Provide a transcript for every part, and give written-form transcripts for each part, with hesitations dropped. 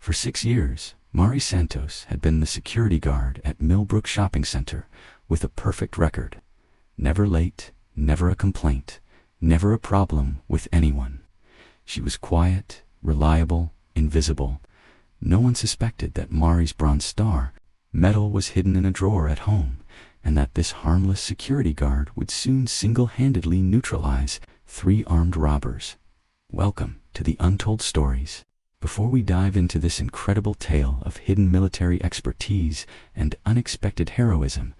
For 6 years, Mari Santos had been the security guard at Millbrook Shopping Center with a perfect record. Never late, never a complaint, never a problem with anyone. She was quiet, reliable, invisible. No one suspected that Mari's Bronze Star medal was hidden in a drawer at home, and that this harmless security guard would soon single-handedly neutralize 3 armed robbers. Welcome to the Untold Stories. Before we dive into this incredible tale of hidden military expertise and unexpected heroism,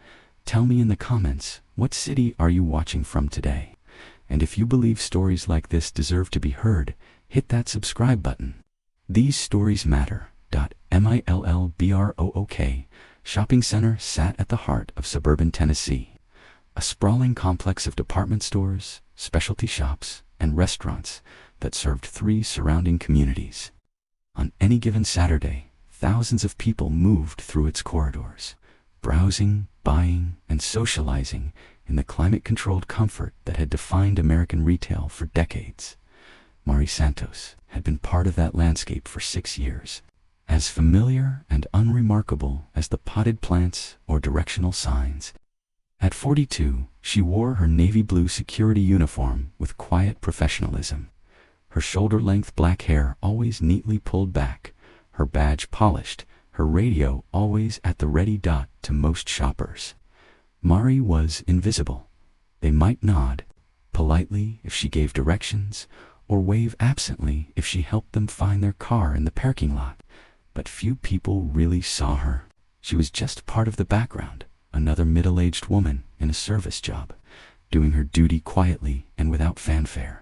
tell me in the comments, what city are you watching from today? And if you believe stories like this deserve to be heard, hit that subscribe button. These stories matter. Millbrook Shopping Center sat at the heart of suburban Tennessee, a sprawling complex of department stores, specialty shops, and restaurants that served 3 surrounding communities. On any given Saturday, thousands of people moved through its corridors, browsing, buying, and socializing in the climate-controlled comfort that had defined American retail for decades. Mari Santos had been part of that landscape for 6 years, as familiar and unremarkable as the potted plants or directional signs. At 42, she wore her navy blue security uniform with quiet professionalism, her shoulder-length black hair always neatly pulled back, her badge polished, her radio always at the ready. To most shoppers, Mari was invisible. They might nod politely if she gave directions, or wave absently if she helped them find their car in the parking lot. But few people really saw her. She was just part of the background, another middle-aged woman in a service job, doing her duty quietly and without fanfare.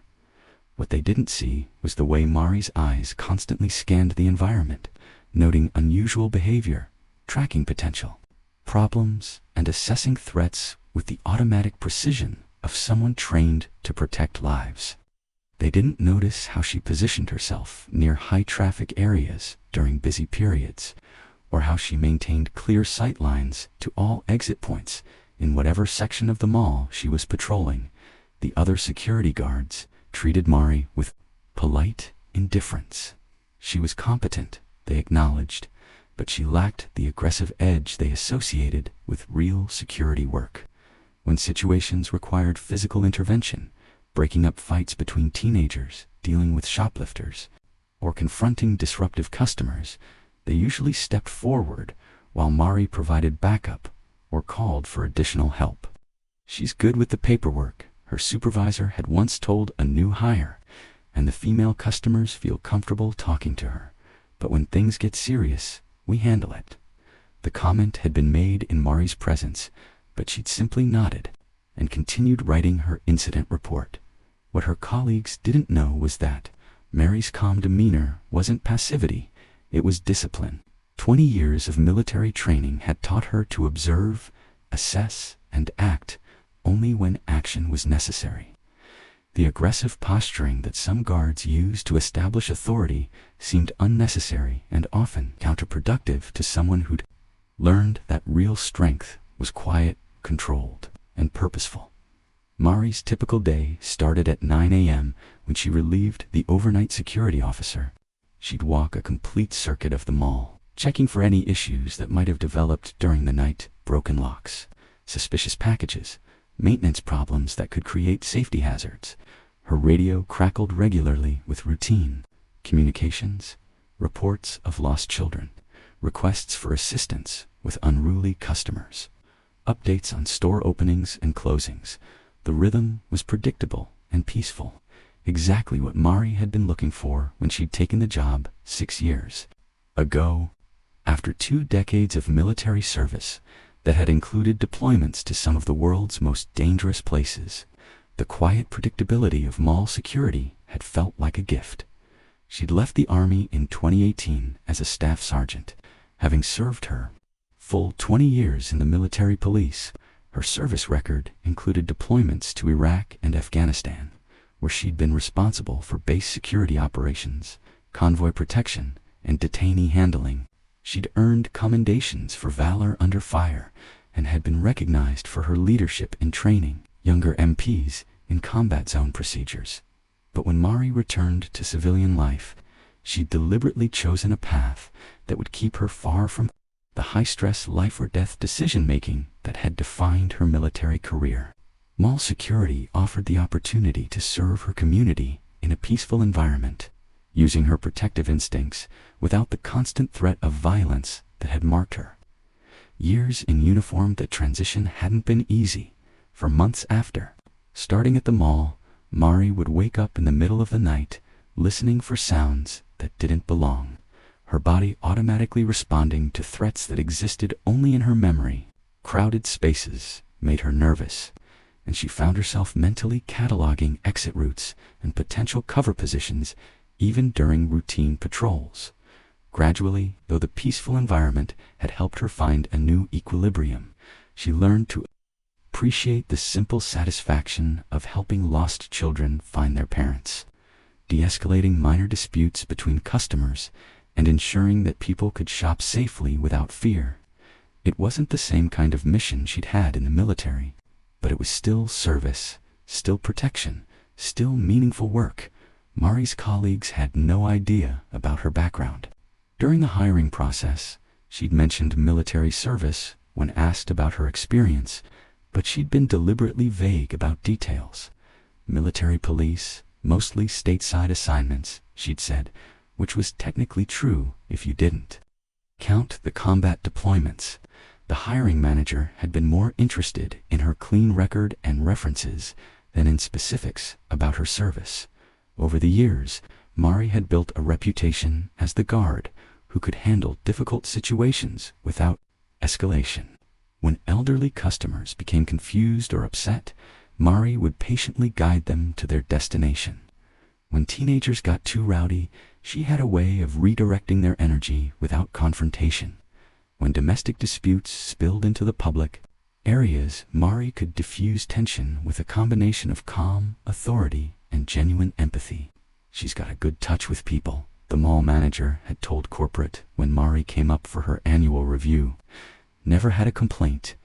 What they didn't see was the way Mari's eyes constantly scanned the environment, noting unusual behavior, tracking potential problems, and assessing threats with the automatic precision of someone trained to protect lives. They didn't notice how she positioned herself near high-traffic areas during busy periods, or how she maintained clear sight lines to all exit points in whatever section of the mall she was patrolling. The other security guards treated Mari with polite indifference. She was competent, they acknowledged, but she lacked the aggressive edge they associated with real security work. When situations required physical intervention, breaking up fights between teenagers, dealing with shoplifters, or confronting disruptive customers, they usually stepped forward while Mari provided backup or called for additional help. "She's good with the paperwork," her supervisor had once told a new hire, "and the female customers feel comfortable talking to her. But when things get serious, we handle it." The comment had been made in Mari's presence, but she'd simply nodded and continued writing her incident report. What her colleagues didn't know was that Mari's calm demeanor wasn't passivity, it was discipline. 20 years of military training had taught her to observe, assess, and act only when action was necessary. The aggressive posturing that some guards used to establish authority seemed unnecessary and often counterproductive to someone who'd learned that real strength was quiet, controlled, and purposeful. Mari's typical day started at 9 a.m. when she relieved the overnight security officer. She'd walk a complete circuit of the mall, checking for any issues that might have developed during the night: broken locks, suspicious packages, maintenance problems that could create safety hazards. Her radio crackled regularly with routine communications, reports of lost children, requests for assistance with unruly customers, updates on store openings and closings. The rhythm was predictable and peaceful, exactly what Mari had been looking for when she'd taken the job 6 years ago. After 2 decades of military service that had included deployments to some of the world's most dangerous places, the quiet predictability of mall security had felt like a gift. She'd left the Army in 2018 as a staff sergeant, having served her full 20 years in the military police. Her service record included deployments to Iraq and Afghanistan, where she'd been responsible for base security operations, convoy protection, and detainee handling. She'd earned commendations for valor under fire and had been recognized for her leadership in training younger MPs in combat zone procedures. But when Mari returned to civilian life, She'd deliberately chosen a path that would keep her far from the high-stress life-or-death decision-making that had defined her military career. Mall security offered the opportunity to serve her community in a peaceful environment, using her protective instincts without the constant threat of violence that had marked her. Years in uniform, that transition hadn't been easy. For months after, starting at the mall, Mari would wake up in the middle of the night, listening for sounds that didn't belong, her body automatically responding to threats that existed only in her memory. Crowded spaces made her nervous, and she found herself mentally cataloging exit routes and potential cover positions even during routine patrols. Gradually, though the peaceful environment had helped her find a new equilibrium, she learned to appreciate the simple satisfaction of helping lost children find their parents, de-escalating minor disputes between customers, and ensuring that people could shop safely without fear. It wasn't the same kind of mission she'd had in the military, but it was still service, still protection, still meaningful work. Mari's colleagues had no idea about her background. During the hiring process, she'd mentioned military service when asked about her experience, but she'd been deliberately vague about details. Military police, mostly stateside assignments, she'd said, which was technically true if you didn't count the combat deployments. The hiring manager had been more interested in her clean record and references than in specifics about her service. Over the years, Mari had built a reputation as the guard who could handle difficult situations without escalation. When elderly customers became confused or upset, Mari would patiently guide them to their destination. When teenagers got too rowdy, she had a way of redirecting their energy without confrontation. When domestic disputes spilled into the public areas, Mari could diffuse tension with a combination of calm, authority, and genuine empathy. "She's got a good touch with people," the mall manager had told corporate when Mari came up for her annual review. Never had a complaint,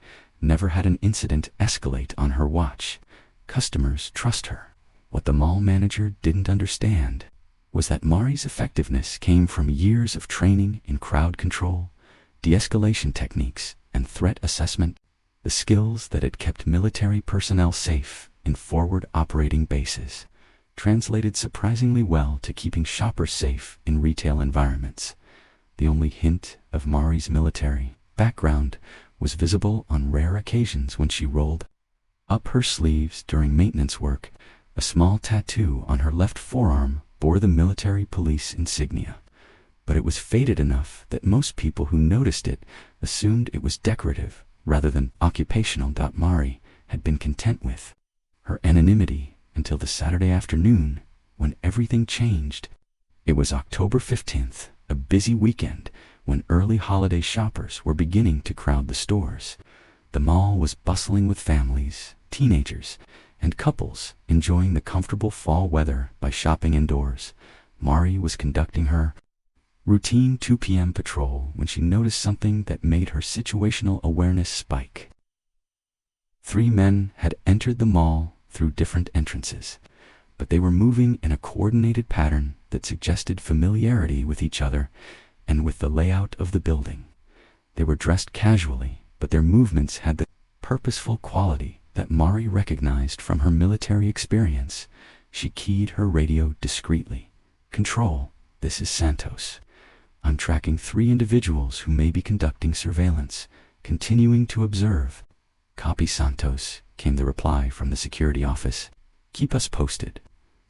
never had an incident escalate on her watch. Customers trust her. What the mall manager didn't understand was that Mari's effectiveness came from years of training in crowd control, de-escalation techniques, and threat assessment, the skills that had kept military personnel safe in forward operating bases, translated surprisingly well to keeping shoppers safe in retail environments. The only hint of Mari's military background was visible on rare occasions when she rolled up her sleeves during maintenance work. A small tattoo on her left forearm bore the military police insignia, but it was faded enough that most people who noticed it assumed it was decorative rather than occupational. Mari had been content with her anonymity until the Saturday afternoon when everything changed. It was October 15th, a busy weekend when early holiday shoppers were beginning to crowd the stores. The mall was bustling with families, teenagers, and couples enjoying the comfortable fall weather by shopping indoors. Mari was conducting her routine 2 p.m. patrol when she noticed something that made her situational awareness spike. 3 men had entered the mall through different entrances, but they were moving in a coordinated pattern that suggested familiarity with each other and with the layout of the building. They were dressed casually, but their movements had the purposeful quality that Mari recognized from her military experience. She keyed her radio discreetly. "Control, this is Santos. I'm tracking 3 individuals who may be conducting surveillance, continuing to observe." "Copy, Santos," came the reply from the security office. "Keep us posted."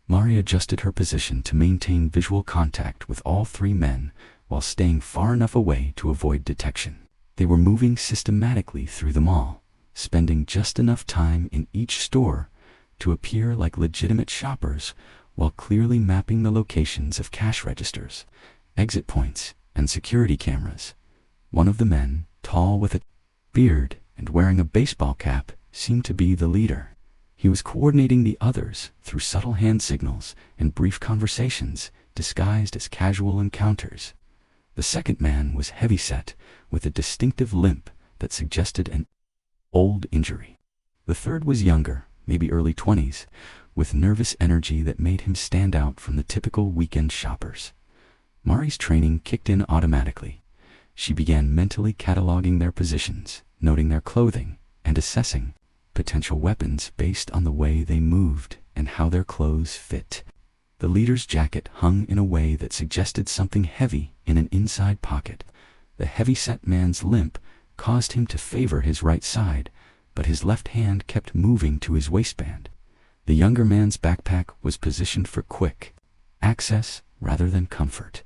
Mari adjusted her position to maintain visual contact with all 3 men while staying far enough away to avoid detection. They were moving systematically through the mall, spending just enough time in each store to appear like legitimate shoppers while clearly mapping the locations of cash registers, exit points, and security cameras. One of the men, tall with a beard and wearing a baseball cap, seemed to be the leader. He was coordinating the others through subtle hand signals and brief conversations disguised as casual encounters. The second man was heavyset, with a distinctive limp that suggested an old injury. The third was younger, maybe early 20s, with nervous energy that made him stand out from the typical weekend shoppers. Mari's training kicked in automatically. She began mentally cataloging their positions, noting their clothing, and assessing potential weapons based on the way they moved and how their clothes fit. The leader's jacket hung in a way that suggested something heavy in an inside pocket. The heavy-set man's limp caused him to favor his right side, but his left hand kept moving to his waistband. The younger man's backpack was positioned for quick access rather than comfort.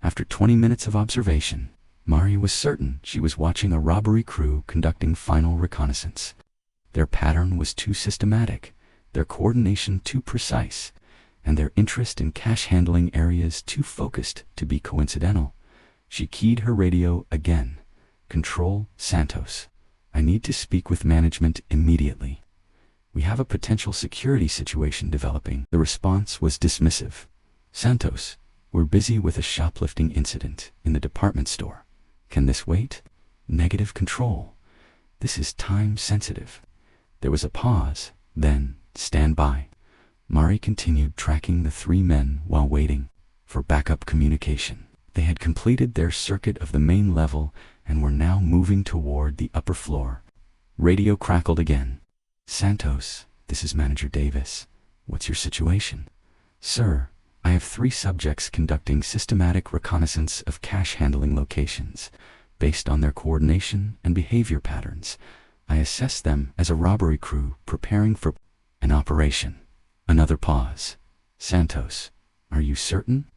After 20 minutes of observation, Mari was certain she was watching a robbery crew conducting final reconnaissance. Their pattern was too systematic, their coordination too precise, and their interest in cash handling areas too focused to be coincidental. She keyed her radio again. "Control, Santos. I need to speak with management immediately. We have a potential security situation developing." The response was dismissive. "Santos, we're busy with a shoplifting incident in the department store. Can this wait?" "Negative, Control. This is time sensitive." There was a pause, then, "Stand by." Mari continued tracking the three men while waiting for backup communication. They had completed their circuit of the main level and were now moving toward the upper floor. Radio crackled again. "Santos, this is Manager Davis. What's your situation?" "Sir, I have 3 subjects conducting systematic reconnaissance of cash handling locations. Based on their coordination and behavior patterns, I assess them as a robbery crew preparing for an operation." Another pause. "Santos, are you certain?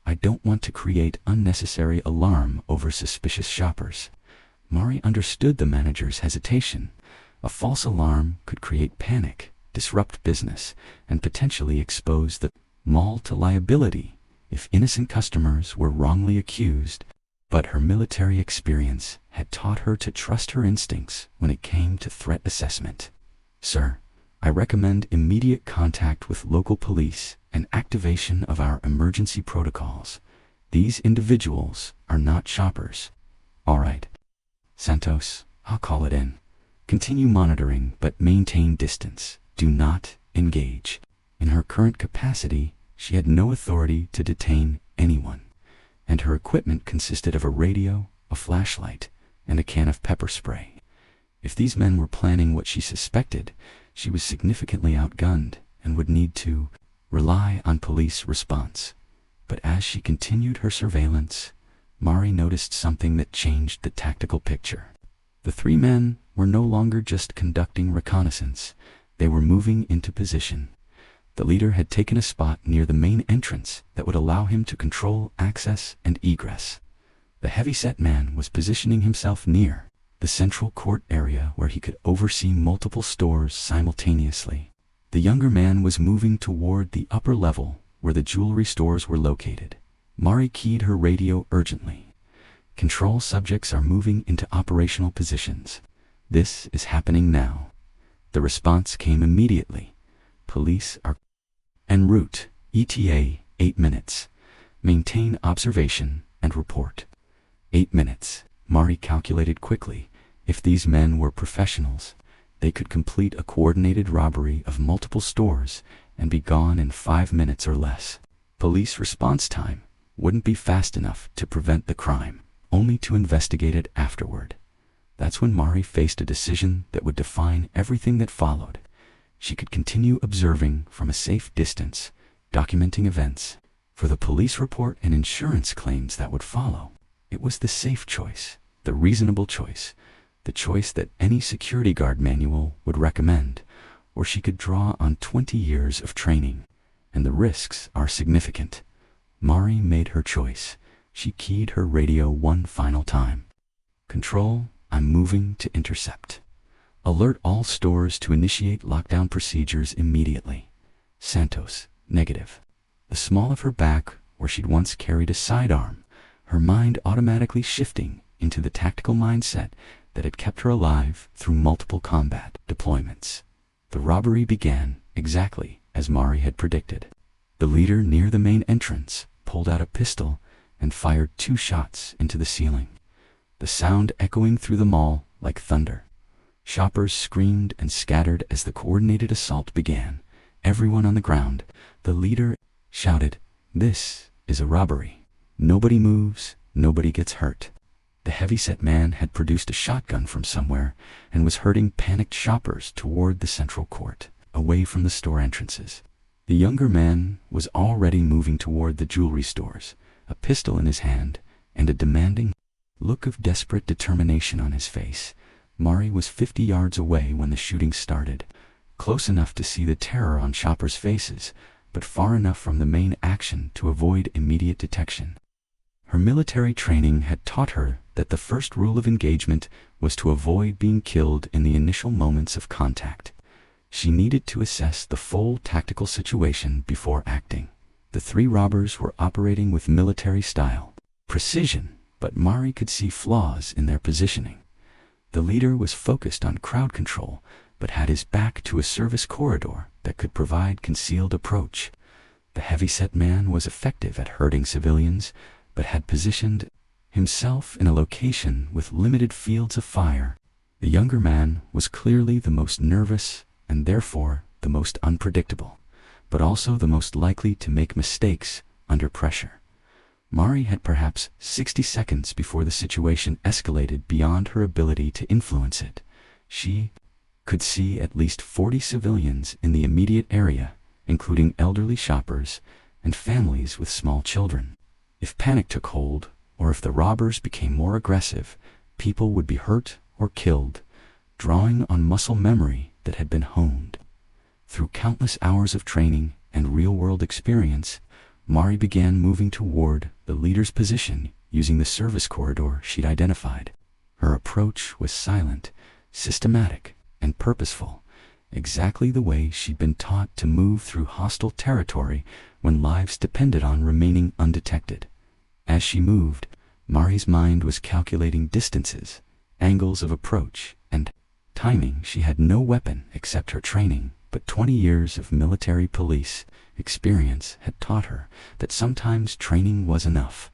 I don't want to create unnecessary alarm over suspicious shoppers." Mari understood the manager's hesitation. A false alarm could create panic, disrupt business, and potentially expose the mall to liability if innocent customers were wrongly accused. But her military experience had taught her to trust her instincts when it came to threat assessment. "Sir, I recommend immediate contact with local police and activation of our emergency protocols. These individuals are not shoppers." "All right. Santos, I'll call it in. Continue monitoring but maintain distance. Do not engage." In her current capacity, she had no authority to detain anyone, and her equipment consisted of a radio, a flashlight, and a can of pepper spray. If these men were planning what she suspected, she was significantly outgunned and would need to rely on police response. But as she continued her surveillance, Mari noticed something that changed the tactical picture. The 3 men were no longer just conducting reconnaissance, they were moving into position. The leader had taken a spot near the main entrance that would allow him to control access and egress. The heavy-set man was positioning himself near the central court area where he could oversee multiple stores simultaneously. The younger man was moving toward the upper level where the jewelry stores were located. Mari keyed her radio urgently. "Control, subjects are moving into operational positions. This is happening now." The response came immediately. "Police are en route. ETA 8 minutes. Maintain observation and report." 8 minutes. Mari calculated quickly. If these men were professionals, they could complete a coordinated robbery of multiple stores and be gone in 5 minutes or less. Police response time wouldn't be fast enough to prevent the crime, only to investigate it afterward. That's when Mari faced a decision that would define everything that followed. She could continue observing from a safe distance, documenting events for the police report and insurance claims that would follow. It was the safe choice, the reasonable choice, the choice that any security guard manual would recommend, or she could draw on 20 years of training, and the risks are significant. Mari made her choice. She keyed her radio one final time. "Control, I'm moving to intercept. Alert all stores to initiate lockdown procedures immediately." "Santos, negative." The small of her back, where she'd once carried a sidearm, her mind automatically shifting into the tactical mindset that had kept her alive through multiple combat deployments. The robbery began exactly as Mari had predicted. The leader near the main entrance pulled out a pistol and fired 2 shots into the ceiling, the sound echoing through the mall like thunder. Shoppers screamed and scattered as the coordinated assault began. Everyone on the ground, the leader shouted, "This is a robbery. Nobody moves, nobody gets hurt. The heavyset man had produced a shotgun from somewhere and was herding panicked shoppers toward the central court, away from the store entrances. The younger man was already moving toward the jewelry stores, a pistol in his hand and a demanding look of desperate determination on his face. Mari was 50 yards away when the shooting started, close enough to see the terror on shoppers' faces, but far enough from the main action to avoid immediate detection. Her military training had taught her that the first rule of engagement was to avoid being killed in the initial moments of contact. She needed to assess the full tactical situation before acting. The three robbers were operating with military-style precision, but Mari could see flaws in their positioning. The leader was focused on crowd control, but had his back to a service corridor that could provide concealed approach. The heavyset man was effective at hurting civilians, but had positioned himself in a location with limited fields of fire. The younger man was clearly the most nervous and therefore the most unpredictable, but also the most likely to make mistakes under pressure. Mari had perhaps 60 seconds before the situation escalated beyond her ability to influence it. She could see at least 40 civilians in the immediate area, including elderly shoppers and families with small children. If panic took hold, or if the robbers became more aggressive, people would be hurt or killed, drawing on muscle memory that had been honed. Through countless hours of training and real-world experience, Mari began moving toward the leader's position using the service corridor she'd identified. Her approach was silent, systematic, and purposeful, exactly the way she'd been taught to move through hostile territory when lives depended on remaining undetected. As she moved, Mari's mind was calculating distances, angles of approach, and timing. She had no weapon except her training, but 20 years of military police experience had taught her that sometimes training was enough.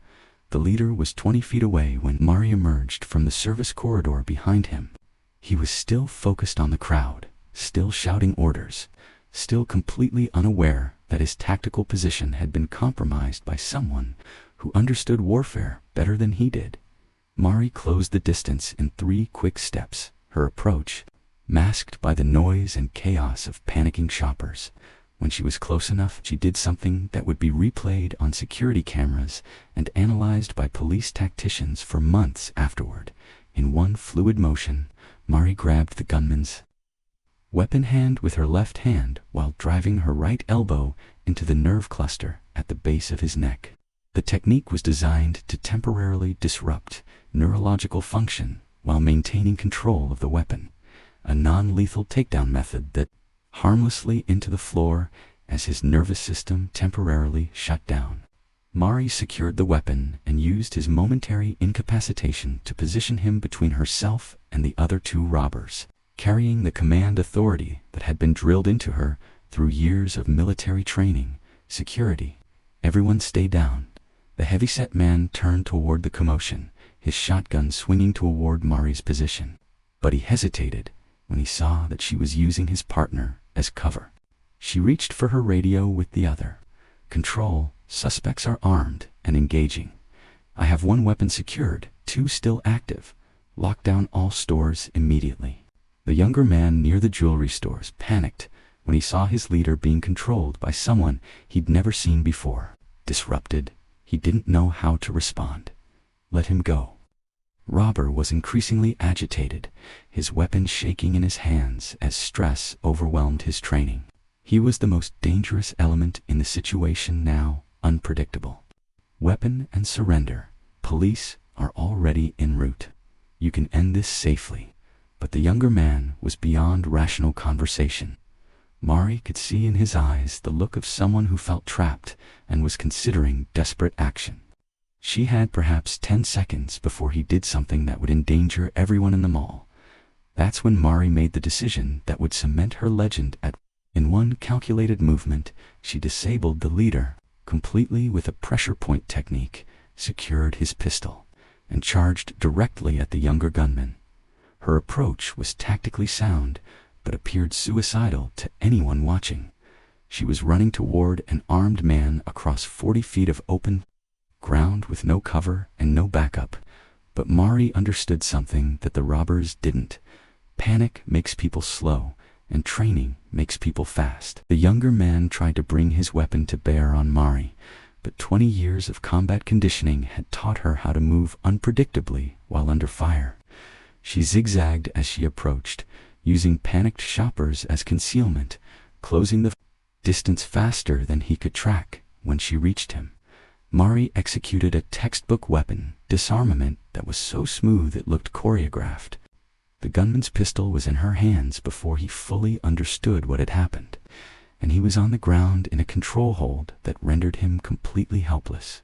The leader was 20 feet away when Mari emerged from the service corridor behind him. He was still focused on the crowd, still shouting orders, still completely unaware that his tactical position had been compromised by someone who understood warfare better than he did. Mari closed the distance in 3 quick steps, her approach masked by the noise and chaos of panicking shoppers. When she was close enough, she did something that would be replayed on security cameras and analyzed by police tacticians for months afterward. In one fluid motion, Mari grabbed the gunman's weapon hand with her left hand while driving her right elbow into the nerve cluster at the base of his neck. The technique was designed to temporarily disrupt neurological function while maintaining control of the weapon, a non-lethal takedown method that harmlessly into the floor as his nervous system temporarily shut down. Mari secured the weapon and used his momentary incapacitation to position him between herself and the other 2 robbers, carrying the command authority that had been drilled into her through years of military training. Security. Everyone stay down. The heavyset man turned toward the commotion, his shotgun swinging toward Mari's position. But he hesitated when he saw that she was using his partner as cover. She reached for her radio with the other. Control, suspects are armed and engaging. I have 1 weapon secured, 2 still active. Lock down all stores immediately. The younger man near the jewelry stores panicked when he saw his leader being controlled by someone he'd never seen before. Disrupted, he didn't know how to respond. Let him go. Robber was increasingly agitated, his weapon shaking in his hands as stress overwhelmed his training. He was the most dangerous element in the situation now, unpredictable. Weapon and surrender. Police are already en route. You can end this safely. But the younger man was beyond rational conversation. Mari could see in his eyes the look of someone who felt trapped and was considering desperate action. She had perhaps 10 seconds before he did something that would endanger everyone in the mall. That's when Mari made the decision that would cement her legend in one calculated movement. She disabled the leader completely with a pressure point technique, secured his pistol, and charged directly at the younger gunman. Her approach was tactically sound, but appeared suicidal to anyone watching. She was running toward an armed man across 40 feet of open ground with no cover and no backup. But Mari understood something that the robbers didn't. Panic makes people slow, and training makes people fast. The younger man tried to bring his weapon to bear on Mari, but 20 years of combat conditioning had taught her how to move unpredictably while under fire. She zigzagged as she approached, using panicked shoppers as concealment, closing the distance faster than he could track. When she reached him, Mari executed a textbook weapon disarmament that was so smooth it looked choreographed. The gunman's pistol was in her hands before he fully understood what had happened, and he was on the ground in a control hold that rendered him completely helpless.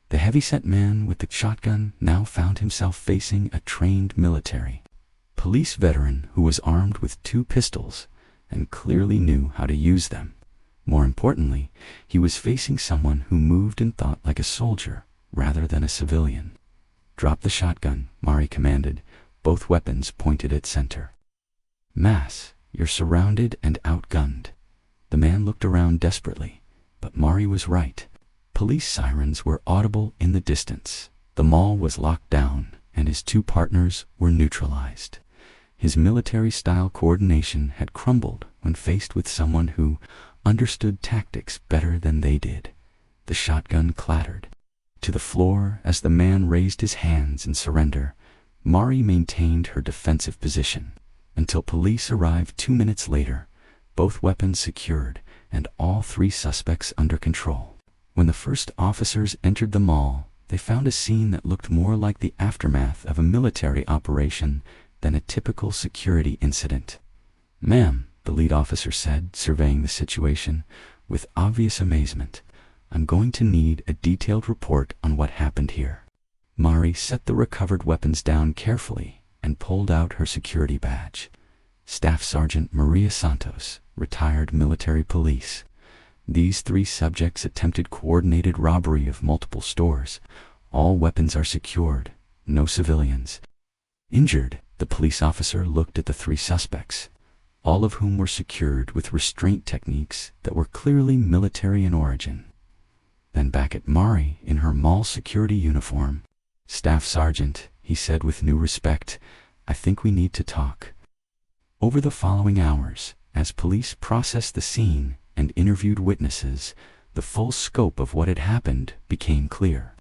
The heavy-set man with the shotgun now found himself facing a trained military police veteran who was armed with 2 pistols and clearly knew how to use them. More importantly, he was facing someone who moved and thought like a soldier rather than a civilian. "Drop the shotgun," Mari commanded, both weapons pointed at center. "Mass, you're surrounded and outgunned." The man looked around desperately, but Mari was right. Police sirens were audible in the distance. The mall was locked down, and his 2 partners were neutralized. His military-style coordination had crumbled when faced with someone who understood tactics better than they did. The shotgun clattered to the floor as the man raised his hands in surrender. Mari maintained her defensive position until police arrived 2 minutes later, both weapons secured and all 3 suspects under control. When the first officers entered the mall, they found a scene that looked more like the aftermath of a military operation than a typical security incident. "Ma'am," the lead officer said, surveying the situation with obvious amazement, "I'm going to need a detailed report on what happened here." Mari set the recovered weapons down carefully and pulled out her security badge. Staff Sergeant Maria Santos, retired military police. These 3 subjects attempted coordinated robbery of multiple stores. All weapons are secured, no civilians injured. The police officer looked at the 3 suspects, all of whom were secured with restraint techniques that were clearly military in origin. Then back at Mari in her mall security uniform. "Staff Sergeant," he said with new respect, "I think we need to talk." Over the following hours, as police processed the scene and interviewed witnesses, the full scope of what had happened became clear.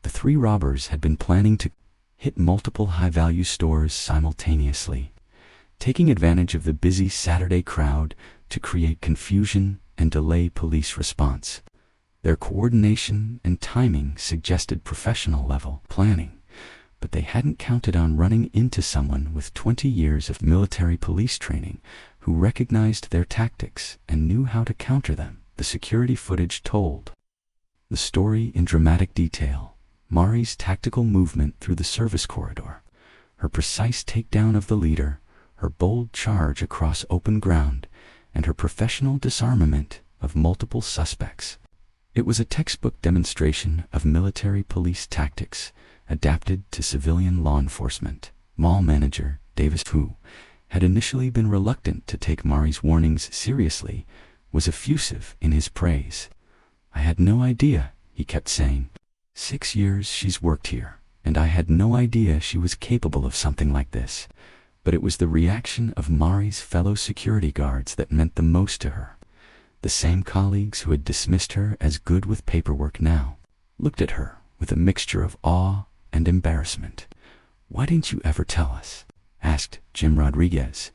The 3 robbers had been planning to hit multiple high-value stores simultaneously, taking advantage of the busy Saturday crowd to create confusion and delay police response. Their coordination and timing suggested professional-level planning, but they hadn't counted on running into someone with 20 years of military police training who recognized their tactics and knew how to counter them. The security footage told the story in dramatic detail. Mari's tactical movement through the service corridor, her precise takedown of the leader, her bold charge across open ground, and her professional disarmament of multiple suspects. It was a textbook demonstration of military police tactics adapted to civilian law enforcement. Mall manager Davis, who had initially been reluctant to take Mari's warnings seriously, was effusive in his praise. "I had no idea," he kept saying. 6 years she's worked here, and I had no idea she was capable of something like this." But it was the reaction of Mari's fellow security guards that meant the most to her. The same colleagues who had dismissed her as good with paperwork now looked at her with a mixture of awe and embarrassment. "Why didn't you ever tell us?" asked Jim Rodriguez,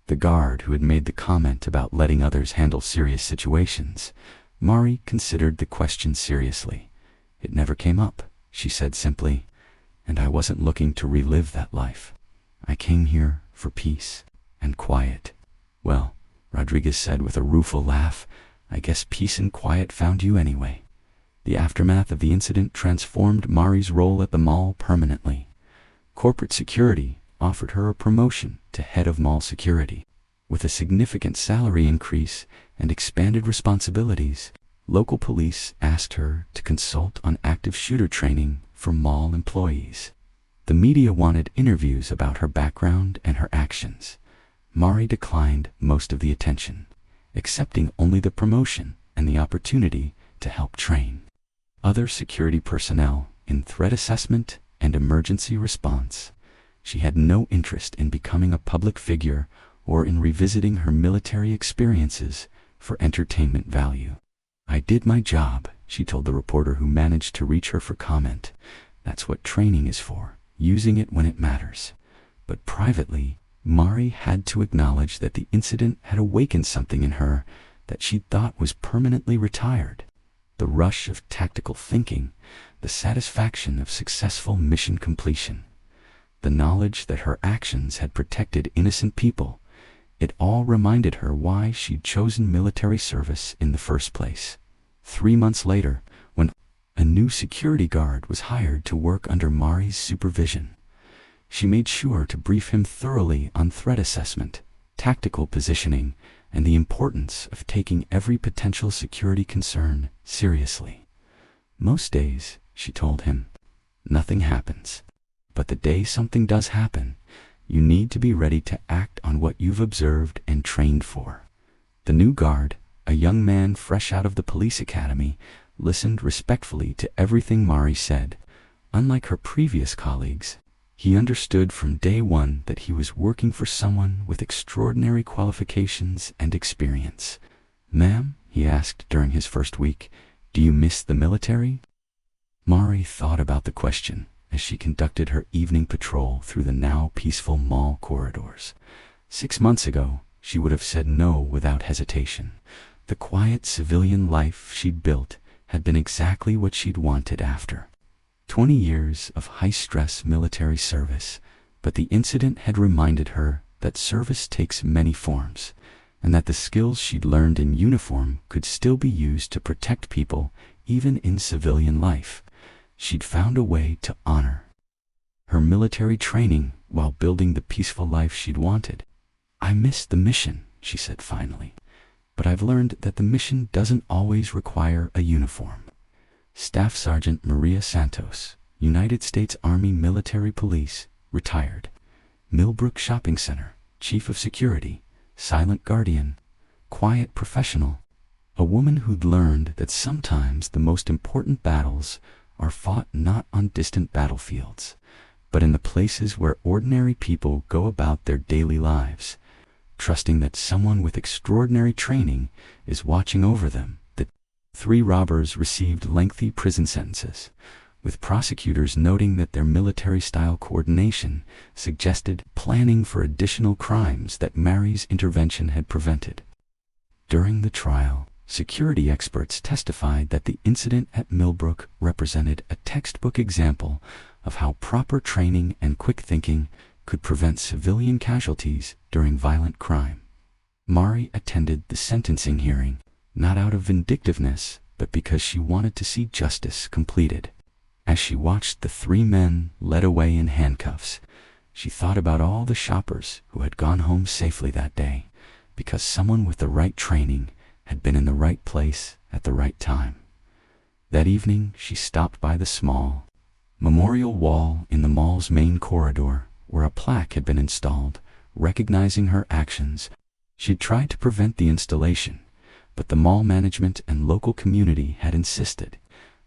the guard who had made the comment about letting others handle serious situations. Mari considered the question seriously. "It never came up," she said simply, "and I wasn't looking to relive that life. I came here for peace and quiet." "Well," Rodriguez said with a rueful laugh, "I guess peace and quiet found you anyway." The aftermath of the incident transformed Mari's role at the mall permanently. Corporate security offered her a promotion to head of mall security. With a significant salary increase and expanded responsibilities, local police asked her to consult on active shooter training for mall employees. The media wanted interviews about her background and her actions. Mari declined most of the attention, accepting only the promotion and the opportunity to help train. other security personnel in threat assessment and emergency response. She had no interest in becoming a public figure or in revisiting her military experiences for entertainment value. "I did my job," she told the reporter who managed to reach her for comment. "That's what training is for, using it when it matters." But privately, Mari had to acknowledge that the incident had awakened something in her that she thought was permanently retired. The rush of tactical thinking, the satisfaction of successful mission completion, the knowledge that her actions had protected innocent people, it all reminded her why she'd chosen military service in the first place. 3 months later, when a new security guard was hired to work under Mari's supervision, she made sure to brief him thoroughly on threat assessment, tactical positioning, and the importance of taking every potential security concern seriously. "Most days," she told him, "nothing happens. But the day something does happen, you need to be ready to act on what you've observed and trained for." The new guard, a young man fresh out of the police academy, listened respectfully to everything Mari said. Unlike her previous colleagues, he understood from day one that he was working for someone with extraordinary qualifications and experience. "Ma'am," he asked during his first week, "do you miss the military?" Mari thought about the question as she conducted her evening patrol through the now peaceful mall corridors. 6 months ago, she would have said no without hesitation. The quiet civilian life she'd built had been exactly what she'd wanted after 20 years of high-stress military service, but the incident had reminded her that service takes many forms, and that the skills she'd learned in uniform could still be used to protect people even in civilian life. She'd found a way to honor her military training while building the peaceful life she'd wanted. "I miss the mission," she said finally, "but I've learned that the mission doesn't always require a uniform." Staff Sergeant Maria Santos, United States Army Military Police, retired. Millbrook Shopping Center, Chief of Security, silent guardian, quiet professional. A woman who'd learned that sometimes the most important battles are fought not on distant battlefields, but in the places where ordinary people go about their daily lives, trusting that someone with extraordinary training is watching over them. The 3 robbers received lengthy prison sentences, with prosecutors noting that their military-style coordination suggested planning for additional crimes that Mari's intervention had prevented. During the trial, security experts testified that the incident at Millbrook represented a textbook example of how proper training and quick thinking could prevent civilian casualties during violent crime. Mari attended the sentencing hearing, not out of vindictiveness, but because she wanted to see justice completed. As she watched the 3 men led away in handcuffs, she thought about all the shoppers who had gone home safely that day, because someone with the right training had been in the right place at the right time. That evening, she stopped by the small memorial wall in the mall's main corridor, where a plaque had been installed, recognizing her actions. She'd tried to prevent the installation, but the mall management and local community had insisted.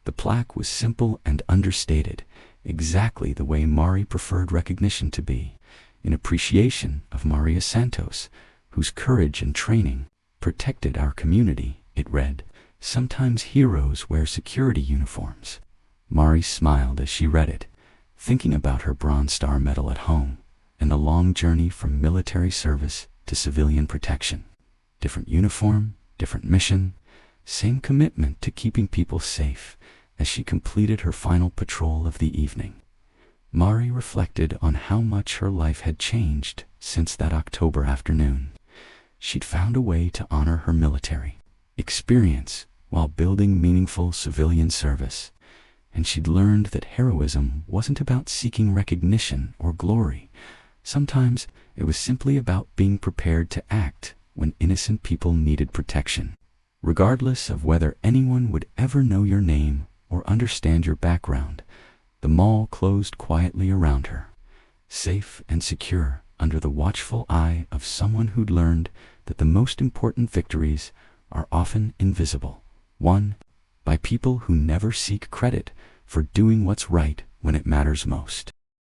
The plaque was simple and understated, exactly the way Mari preferred recognition to be, in appreciation of Maria Santos, whose courage and training protected our community. It read, "Sometimes heroes wear security uniforms." Mari smiled as she read it, thinking about her Bronze Star medal at home and the long journey from military service to civilian protection. Different uniform, different mission, same commitment to keeping people safe. As she completed her final patrol of the evening, Mari reflected on how much her life had changed since that October afternoon. She'd found a way to honor her military experience while building meaningful civilian service, and she'd learned that heroism wasn't about seeking recognition or glory. Sometimes it was simply about being prepared to act when innocent people needed protection. Regardless of whether anyone would ever know your name or understand your background, the mall closed quietly around her, safe and secure under the watchful eye of someone who'd learned that the most important victories are often invisible. 1. by people who never seek credit for doing what's right when it matters most.